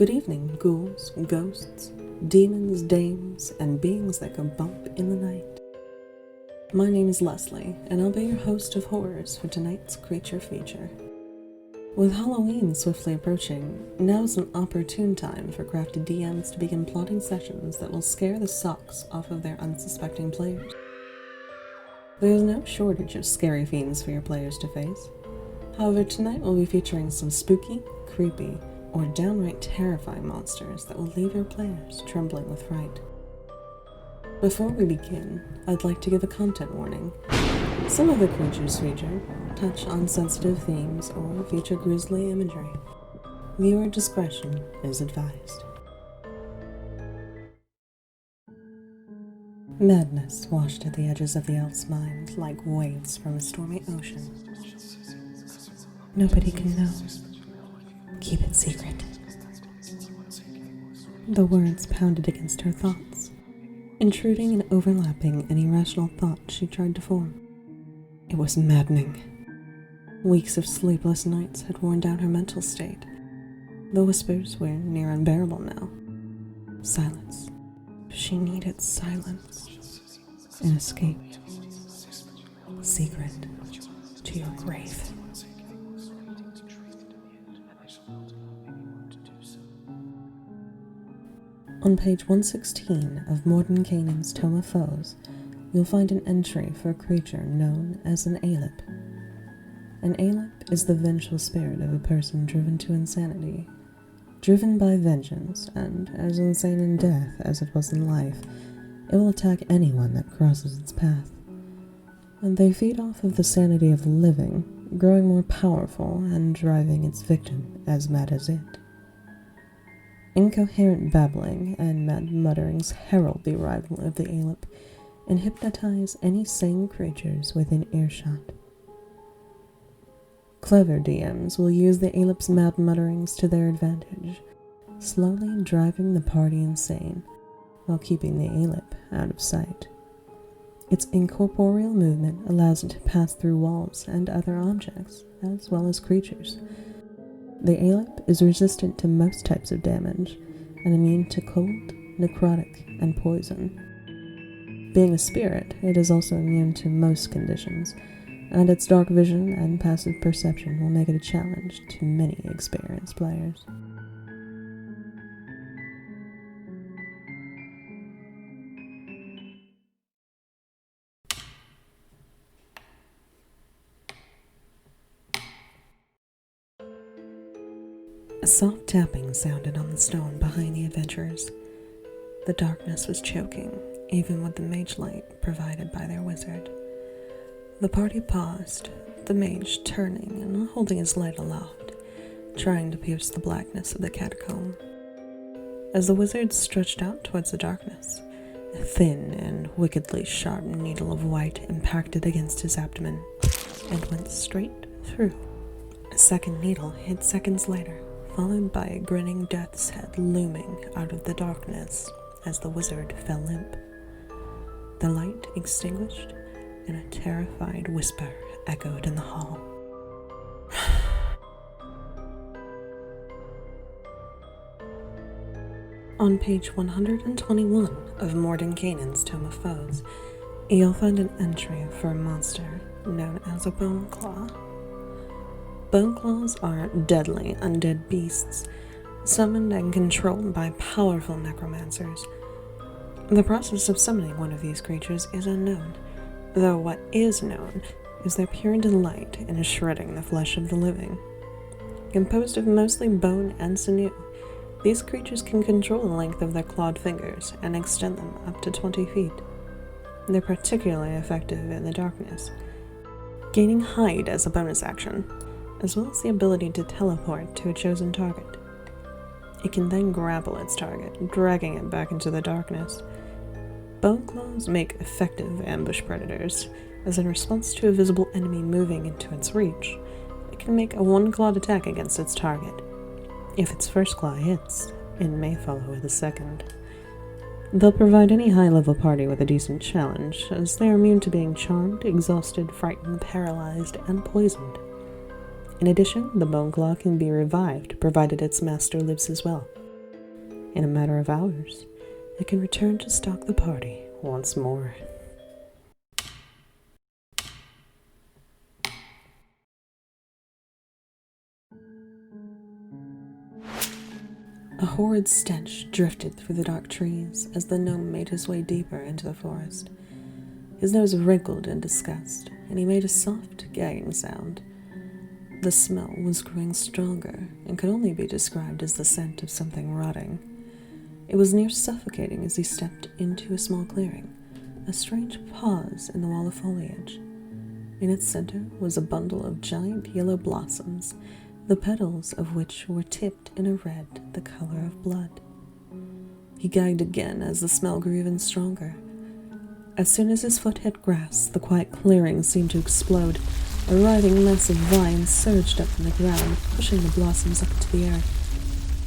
Good evening, ghouls, ghosts, demons, dames, and beings that go bump in the night. My name is Leslie, and I'll be your host of horrors for tonight's creature feature. With Halloween swiftly approaching, now's an opportune time for crafty DMs to begin plotting sessions that will scare the socks off of their unsuspecting players. There's no shortage of scary fiends for your players to face. However, tonight we'll be featuring some spooky, creepy, or downright terrifying monsters that will leave your players trembling with fright. Before we begin, I'd like to give a content warning. Some of the creatures featured touch on sensitive themes or feature grisly imagery. Viewer discretion is advised. Madness washed at the edges of the elf's mind like waves from a stormy ocean. Nobody can know. Keep it secret. The words pounded against her thoughts, intruding and overlapping any rational thought she tried to form. It was maddening. Weeks of sleepless nights had worn down her mental state. The whispers were near unbearable now. Silence. She needed silence. An escape. Secret to your grave. On page 116 of Mordenkainen's Tome of Foes, you'll find an entry for a creature known as an Aelip. An Aelip is the vengeful spirit of a person driven to insanity. Driven by vengeance, and as insane in death as it was in life, it will attack anyone that crosses its path. And they feed off of the sanity of the living, growing more powerful and driving its victim as mad as it. Incoherent babbling and mad mutterings herald the arrival of the Aelip and hypnotize any sane creatures within earshot. Clever DMs will use the Aelip's mad mutterings to their advantage, slowly driving the party insane while keeping the Aelip out of sight. Its incorporeal movement allows it to pass through walls and other objects, as well as creatures. The Aelip is resistant to most types of damage and immune to cold, necrotic, and poison. Being a spirit, it is also immune to most conditions, and its dark vision and passive perception will make it a challenge to many experienced players. A soft tapping sounded on the stone behind the adventurers. The darkness was choking, even with the mage light provided by their wizard. The party paused, the mage turning and holding his light aloft, trying to pierce the blackness of the catacomb. As the wizard stretched out towards the darkness, a thin and wickedly sharp needle of white impacted against his abdomen and went straight through. A second needle hit seconds later, followed by a grinning death's head looming out of the darkness as the wizard fell limp. The light extinguished, and a terrified whisper echoed in the hall. On page 121 of Mordenkainen's Tome of Foes, you'll find an entry for a monster known as a bone claw. Bone claws are deadly undead beasts, summoned and controlled by powerful necromancers. The process of summoning one of these creatures is unknown, though what is known is their pure delight in shredding the flesh of the living. Composed of mostly bone and sinew, these creatures can control the length of their clawed fingers and extend them up to 20 feet. They're particularly effective in the darkness, gaining hide as a bonus action, as well as the ability to teleport to a chosen target. It can then grapple its target, dragging it back into the darkness. Bone claws make effective ambush predators, as in response to a visible enemy moving into its reach, it can make a one-clawed attack against its target. If its first claw hits, it may follow with a second. They'll provide any high-level party with a decent challenge, as they are immune to being charmed, exhausted, frightened, paralyzed, and poisoned. In addition, the bone claw can be revived, provided its master lives as well. In a matter of hours, it can return to stalk the party once more. A horrid stench drifted through the dark trees as the gnome made his way deeper into the forest. His nose wrinkled in disgust, and he made a soft, gagging sound. The smell was growing stronger and could only be described as the scent of something rotting. It was near suffocating as he stepped into a small clearing, a strange pause in the wall of foliage. In its center was a bundle of giant yellow blossoms, the petals of which were tipped in a red the color of blood. He gagged again as the smell grew even stronger. As soon as his foot hit grass, the quiet clearing seemed to explode. A writhing mass of vines surged up from the ground, pushing the blossoms up into the air.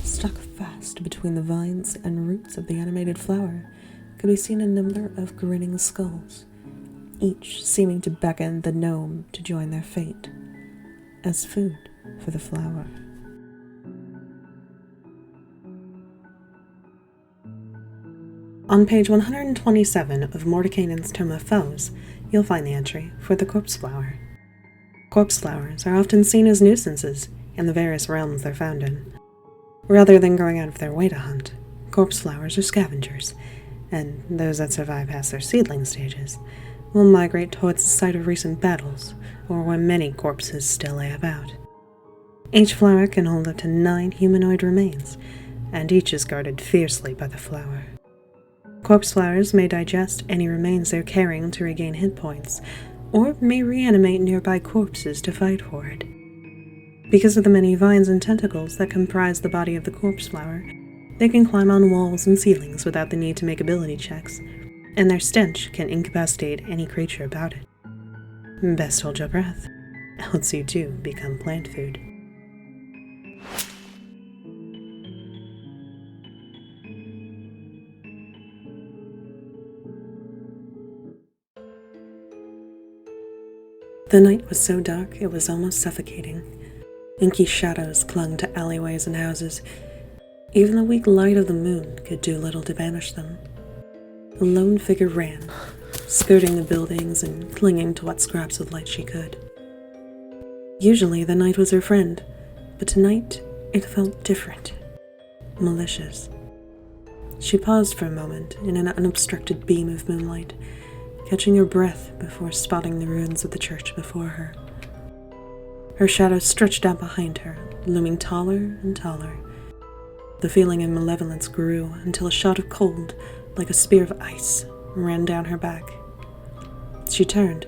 Stuck fast between the vines and roots of the animated flower could be seen a number of grinning skulls, each seeming to beckon the gnome to join their fate as food for the flower. On page 127 of Mordenkainen's Tome of Foes, you'll find the entry for the corpse flower. Corpse flowers are often seen as nuisances in the various realms they're found in. Rather than going out of their way to hunt, corpse flowers are scavengers, and those that survive past their seedling stages will migrate towards the site of recent battles, or where many corpses still lay about. Each flower can hold up to 9 humanoid remains, and each is guarded fiercely by the flower. Corpse flowers may digest any remains they're carrying to regain hit points, or may reanimate nearby corpses to fight for it. Because of the many vines and tentacles that comprise the body of the corpse flower, they can climb on walls and ceilings without the need to make ability checks, and their stench can incapacitate any creature about it. Best hold your breath, else you too become plant food. The night was so dark it was almost suffocating. Inky shadows clung to alleyways and houses. Even the weak light of the moon could do little to banish them. A lone figure ran, skirting the buildings and clinging to what scraps of light she could. Usually the night was her friend, but tonight it felt different, malicious. She paused for a moment in an unobstructed beam of moonlight, catching her breath before spotting the ruins of the church before her. Her shadow stretched out behind her, looming taller and taller. The feeling of malevolence grew until a shot of cold, like a spear of ice, ran down her back. She turned,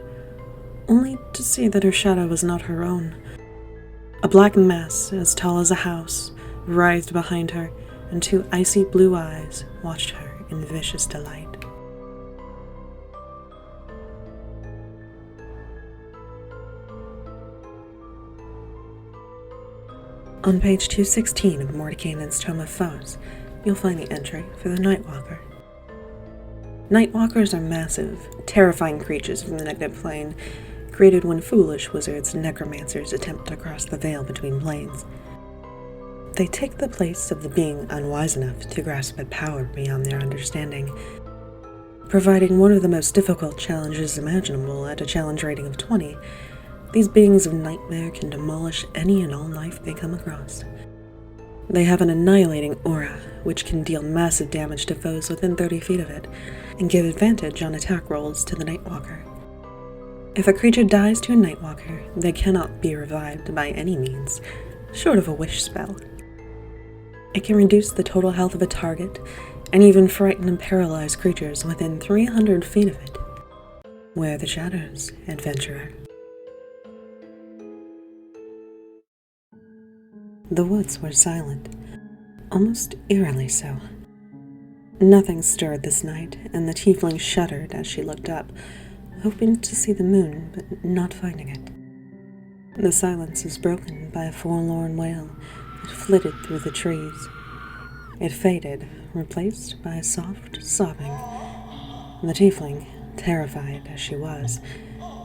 only to see that her shadow was not her own. A black mass as tall as a house writhed behind her, and 2 icy blue eyes watched her in vicious delight. On page 216 of Mordenkainen's Tome of Foes, you'll find the entry for the Nightwalker. Nightwalkers are massive, terrifying creatures from the negative plane, created when foolish wizards and necromancers attempt to cross the veil between planes. They take the place of the being unwise enough to grasp at power beyond their understanding, providing one of the most difficult challenges imaginable at a challenge rating of 20. These beings of nightmare can demolish any and all life they come across. They have an annihilating aura, which can deal massive damage to foes within 30 feet of it, and give advantage on attack rolls to the Nightwalker. If a creature dies to a Nightwalker, they cannot be revived by any means, short of a wish spell. It can reduce the total health of a target, and even frighten and paralyze creatures within 300 feet of it. Where are the shadows, adventurer? The woods were silent, almost eerily so. Nothing stirred this night, and the tiefling shuddered as she looked up, hoping to see the moon, but not finding it. The silence was broken by a forlorn wail that flitted through the trees. It faded, replaced by a soft sobbing. The tiefling, terrified as she was,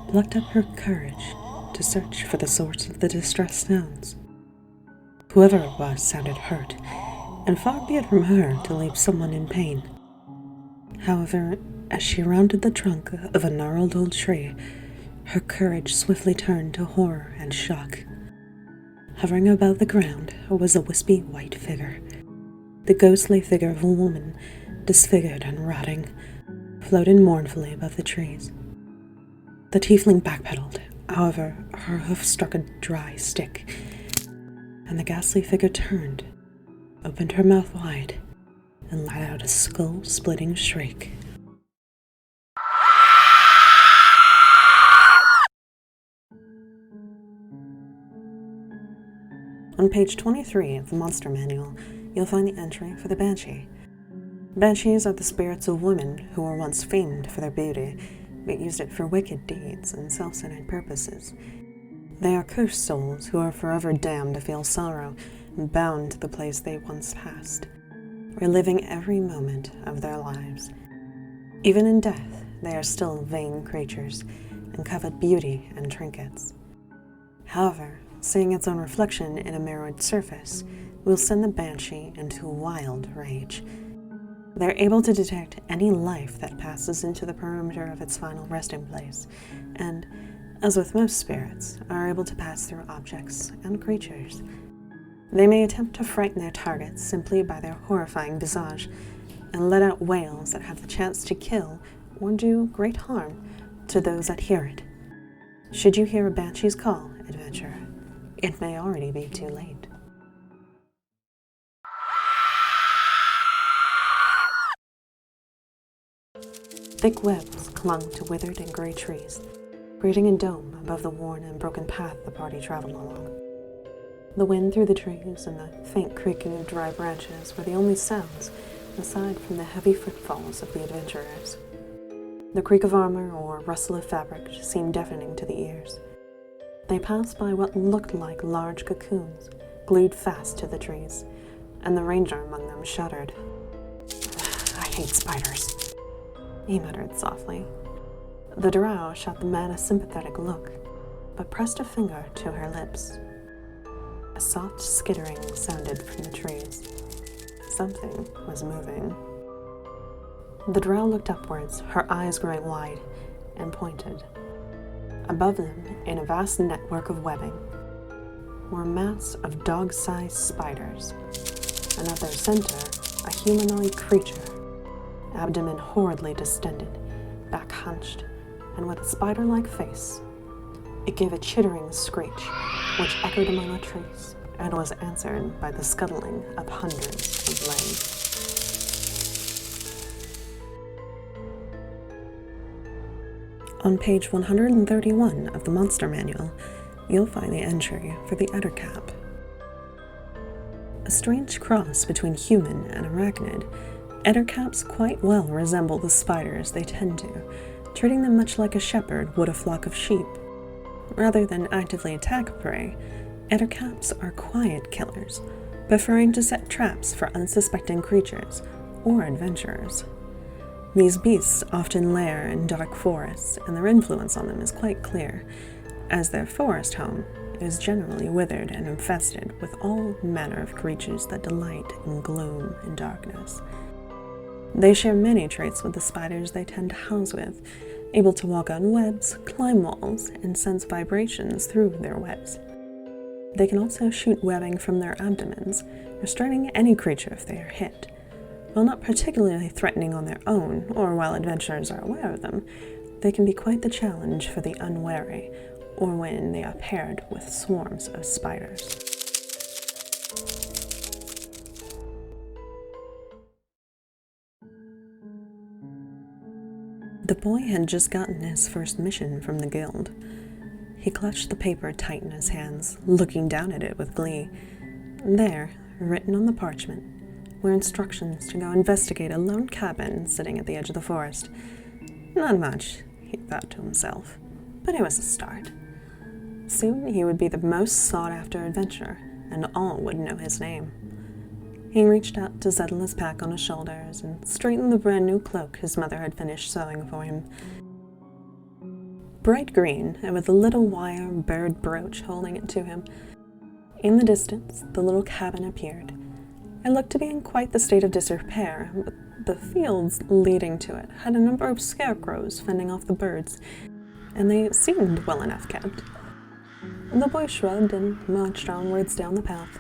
plucked up her courage to search for the source of the distressed sounds. Whoever it was sounded hurt, and far be it from her to leave someone in pain. However, as she rounded the trunk of a gnarled old tree, her courage swiftly turned to horror and shock. Hovering above the ground was a wispy white figure, the ghostly figure of a woman, disfigured and rotting, floated mournfully above the trees. The tiefling backpedaled, however, her hoof struck a dry stick, and the ghastly figure turned, opened her mouth wide, and let out a skull-splitting shriek. On page 23 of the Monster Manual, you'll find the entry for the Banshee. Banshees are the spirits of women who were once famed for their beauty, but used it for wicked deeds and self-centered purposes. They are cursed souls who are forever damned to feel sorrow and bound to the place they once passed, reliving every moment of their lives. Even in death, they are still vain creatures and covet beauty and trinkets. However, seeing its own reflection in a mirrored surface will send the Banshee into wild rage. They're able to detect any life that passes into the perimeter of its final resting place, and, as with most spirits, are able to pass through objects and creatures. They may attempt to frighten their targets simply by their horrifying visage, and let out wails that have the chance to kill or do great harm to those that hear it. Should you hear a Banshee's call, adventurer, it may already be too late. Thick webs clung to withered and gray trees, creating a dome above the worn and broken path the party traveled along. The wind through the trees and the faint creaking of dry branches were the only sounds, aside from the heavy footfalls of the adventurers. The creak of armor or rustle of fabric seemed deafening to the ears. They passed by what looked like large cocoons, glued fast to the trees, and the ranger among them shuddered. "I hate spiders," he muttered softly. The drow shot the man a sympathetic look, but pressed a finger to her lips. A soft skittering sounded from the trees. Something was moving. The drow looked upwards, her eyes growing wide, and pointed. Above them, in a vast network of webbing, were a mass of dog-sized spiders, and at their center, a humanoid creature, abdomen horridly distended, back hunched, and with a spider-like face. It gave a chittering screech, which echoed among the trees, and was answered by the scuttling of hundreds of legs. On page 131 of the Monster Manual, you'll find the entry for the Ettercap. A strange cross between human and arachnid, Ettercaps quite well resemble the spiders they tend to, treating them much like a shepherd would a flock of sheep. Rather than actively attack prey, Ettercaps are quiet killers, preferring to set traps for unsuspecting creatures or adventurers. These beasts often lair in dark forests, and their influence on them is quite clear, as their forest home is generally withered and infested with all manner of creatures that delight in gloom and darkness. They share many traits with the spiders they tend to house with, able to walk on webs, climb walls, and sense vibrations through their webs. They can also shoot webbing from their abdomens, restraining any creature if they are hit. While not particularly threatening on their own, or while adventurers are aware of them, they can be quite the challenge for the unwary, or when they are paired with swarms of spiders. The boy had just gotten his first mission from the guild. He clutched the paper tight in his hands, looking down at it with glee. There, written on the parchment, were instructions to go investigate a lone cabin sitting at the edge of the forest. Not much, he thought to himself, but it was a start. Soon he would be the most sought-after adventurer, and all would know his name. He reached out to settle his pack on his shoulders and straighten the brand-new cloak his mother had finished sewing for him. Bright green, and with a little wire bird brooch holding it to him. In the distance, the little cabin appeared. It looked to be in quite the state of disrepair, but the fields leading to it had a number of scarecrows fending off the birds, and they seemed well enough kept. The boy shrugged and marched onwards down the path.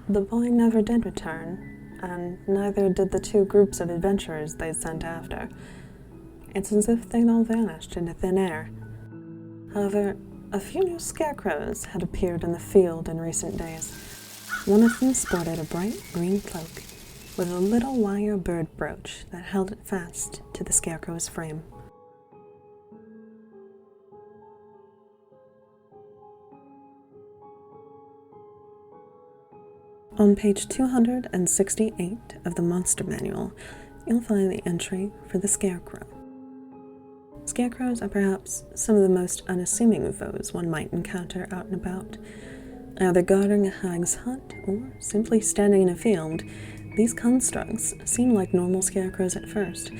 The boy never did return, and neither did the two groups of adventurers they'd sent after. It's as if they'd all vanished into thin air. However, a few new scarecrows had appeared in the field in recent days. One of them sported a bright green cloak with a little wire bird brooch that held it fast to the scarecrow's frame. On page 268 of the Monster Manual, you'll find the entry for the Scarecrow. Scarecrows are perhaps some of the most unassuming foes one might encounter out and about. Either guarding a hag's hut or simply standing in a field, these constructs seem like normal scarecrows at first.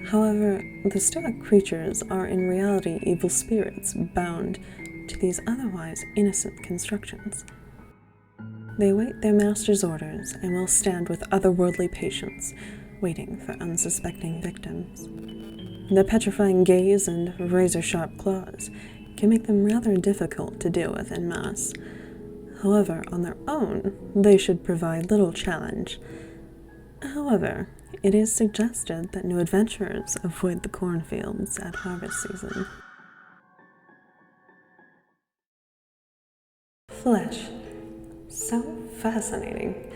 However, the stoic creatures are in reality evil spirits bound to these otherwise innocent constructions. They await their master's orders and will stand with otherworldly patience, waiting for unsuspecting victims. Their petrifying gaze and razor-sharp claws can make them rather difficult to deal with en masse. However, on their own, they should provide little challenge. However, it is suggested that new adventurers avoid the cornfields at harvest season. Flesh. So fascinating,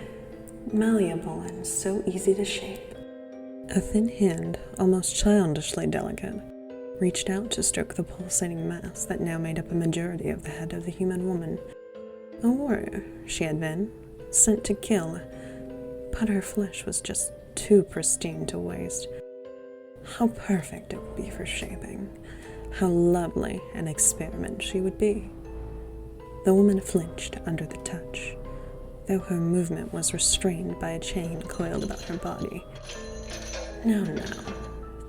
malleable, and so easy to shape. A thin hand, almost childishly delicate, reached out to stroke the pulsating mass that now made up a majority of the head of the human woman. A warrior, she had been, sent to kill, but her flesh was just too pristine to waste. How perfect it would be for shaping. How lovely an experiment she would be. The woman flinched under the touch, though her movement was restrained by a chain coiled about her body. Now,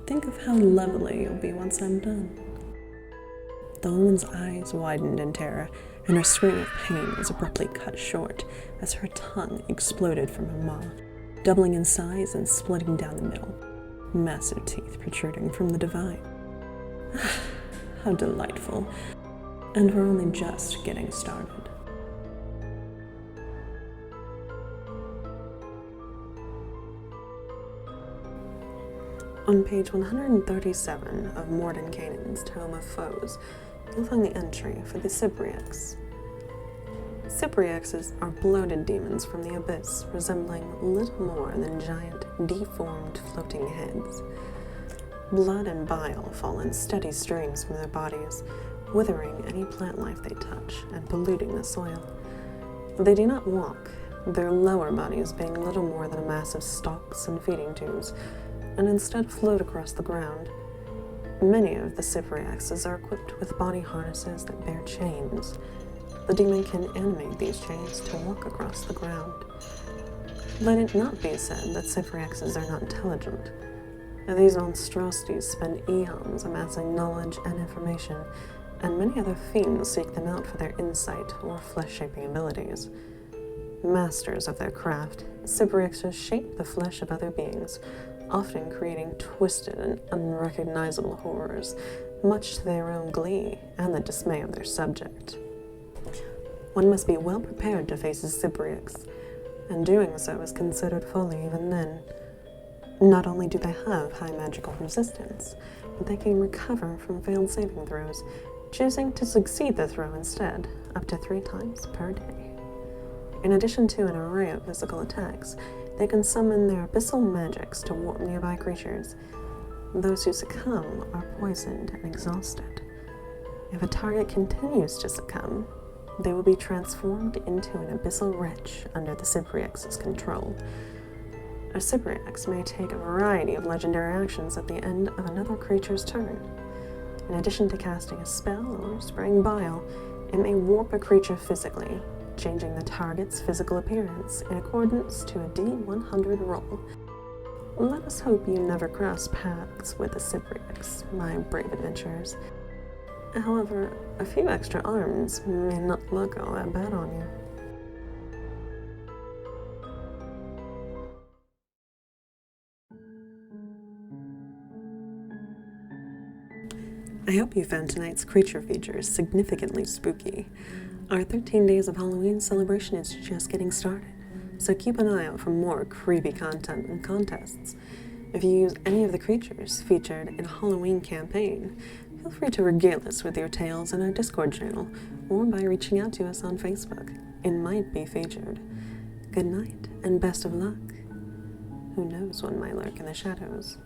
think of how lovely you'll be once I'm done. The woman's eyes widened in terror, and her scream of pain was abruptly cut short as her tongue exploded from her maw, doubling in size and splitting down the middle, massive teeth protruding from the divine. How delightful. And we're only just getting started. On page 137 of Mordenkainen's Tome of Foes, you'll find the entry for the Cypriacs. Cypriacs are bloated demons from the abyss, resembling little more than giant, deformed, floating heads. Blood and bile fall in steady streams from their bodies, withering any plant life they touch and polluting the soil. They do not walk, their lower bodies being little more than a mass of stalks and feeding tubes, and instead float across the ground. Many of the Cypriaxes are equipped with body harnesses that bear chains. The demon can animate these chains to walk across the ground. Let it not be said that Cypriaxes are not intelligent. These monstrosities spend eons amassing knowledge and information, and many other fiends seek them out for their insight or flesh-shaping abilities. Masters of their craft, Cypriaxes shape the flesh of other beings, often creating twisted and unrecognizable horrors, much to their own glee and the dismay of their subject. One must be well prepared to face a Cypriax, and doing so is considered folly even then. Not only do they have high magical resistance, but they can recover from failed saving throws, choosing to succeed the throw instead, up to 3 times per day. In addition to an array of physical attacks, they can summon their abyssal magics to warp nearby creatures. Those who succumb are poisoned and exhausted. If a target continues to succumb, they will be transformed into an abyssal wretch under the Cypriax's control. A Cypriax may take a variety of legendary actions at the end of another creature's turn. In addition to casting a spell or spraying bile, it may warp a creature physically, changing the target's physical appearance in accordance to a D100 roll. Let us hope you never cross paths with the Cypriax, my brave adventurers. However, a few extra arms may not look all that bad on you. I hope you found tonight's creature features significantly spooky. Our 13 Days of Halloween celebration is just getting started, so keep an eye out for more creepy content and contests. If you use any of the creatures featured in a Halloween campaign, feel free to regale us with your tales in our Discord channel or by reaching out to us on Facebook. It might be featured. Good night and best of luck. Who knows what might lurk in the shadows?